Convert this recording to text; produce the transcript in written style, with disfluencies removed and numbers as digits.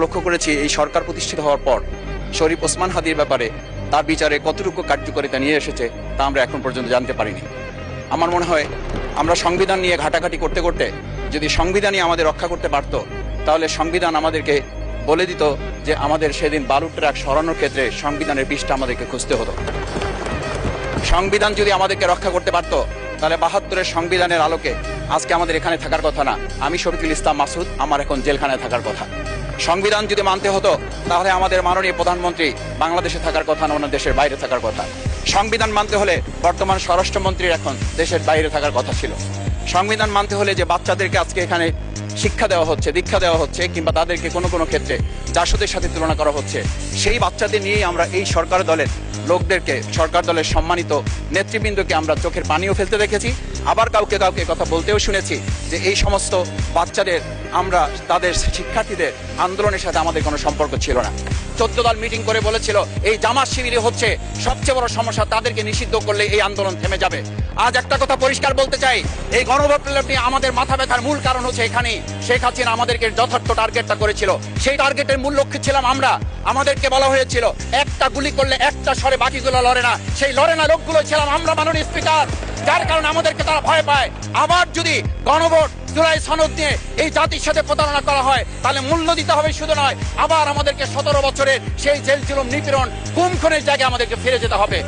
লক্ষ্য করেছি এই সরকার প্রতিষ্ঠিত হওয়ার পর শরীফ ওসমান হাদির ব্যাপারে তার বিচারে কতটুকু কার্যকারিতা নিয়ে এসেছে তা আমরা এখন পর্যন্ত জানতে পারিনি। আমার মনে হয় আমরা সংবিধান নিয়ে ঘাটাঘাটি করতে করতে যদি সংবিধানই আমাদের রক্ষা করতে পারত, তাহলে সংবিধান আমাদেরকে বলে দিত যে আমাদের সেদিন বালুর ট্রাক সরানোর ক্ষেত্রে সংবিধানের পৃষ্ঠা আমাদেরকে খুঁজতে হতো। সংবিধান যদি আমাদেরকে রক্ষা করতে পারত, তাহলে ৭২-এর সংবিধানের আলোকে আজকে আমাদের এখানে থাকার কথা না। আমি শফিকুল ইসলাম মাসুদ, আমার এখন জেলখানায় থাকার কথা। সংবিধান যদি মানতে হতো, তাহলে আমাদের মাননীয় প্রধানমন্ত্রী বাংলাদেশে থাকার কথা না, অন্য দেশের বাইরে থাকার কথা। সংবিধান মানতে হলে বর্তমান স্বরাষ্ট্রমন্ত্রীর এখন দেশের বাইরে থাকার কথা ছিল। সংবিধান মানতে হলে যে বাচ্চাদেরকে আজকে এখানে শিক্ষা দেওয়া হচ্ছে, দীক্ষা দেওয়া হচ্ছে, কিংবা তাদেরকে কোনো কোনো ক্ষেত্রে জাসদের সাথে তুলনা করা হচ্ছে, সেই বাচ্চাদের নিয়েই আমরা এই সরকার দলের লোকদেরকে, সরকার দলের সম্মানিত নেতৃবৃন্দকে আমরা চোখের পানিও ফেলতে দেখেছি। আবার কাউকে কাউকে কথা বলতেও শুনেছি যে এই সমস্ত বাচ্চাদের, আমরা তাদের শিক্ষার্থীদের আন্দোলনের সাথে আমাদের কোনো সম্পর্ক ছিল না। 14 দল মিটিং করে বলেছিল এই জামাত শিবিরে হচ্ছে সবচেয়ে বড় সমস্যা, তাদেরকে নিষিদ্ধ করলে এই আন্দোলন থেমে যাবে। আজ একটা কথা পরিষ্কার বলতে চাই, এই গণবিপ্লব নিয়ে আমাদের মাথা ব্যথার মূল কারণ হচ্ছে এখানে শেখ হাসিনা আমাদেরকে যথার্থ টার্গেটটা করেছিল। সেই টার্গেটের মূল লক্ষ্য ছিলাম আমরা। আমাদেরকে বলা হয়েছিল একটা গুলি করলে একটা সরে বাকিগুলো লড়ে না, সেই লড়ে না লোকগুলো ছিলাম আমরা, মাননীয় স্পিকার। যার কারণে আমাদেরকে তারা ভয় পায়। আবার যদি গণভোট, জুলাই সনদ নিয়ে এই জাতির সাথে প্রতারণা করা হয়, তাহলে মূল্য দিতে হবে শুধু নয়, আবার আমাদেরকে 17 বছরের সেই জেল জুলুম, নিপীড়ন, গুম খুনের জায়গায় আমাদেরকে ফিরে যেতে হবে।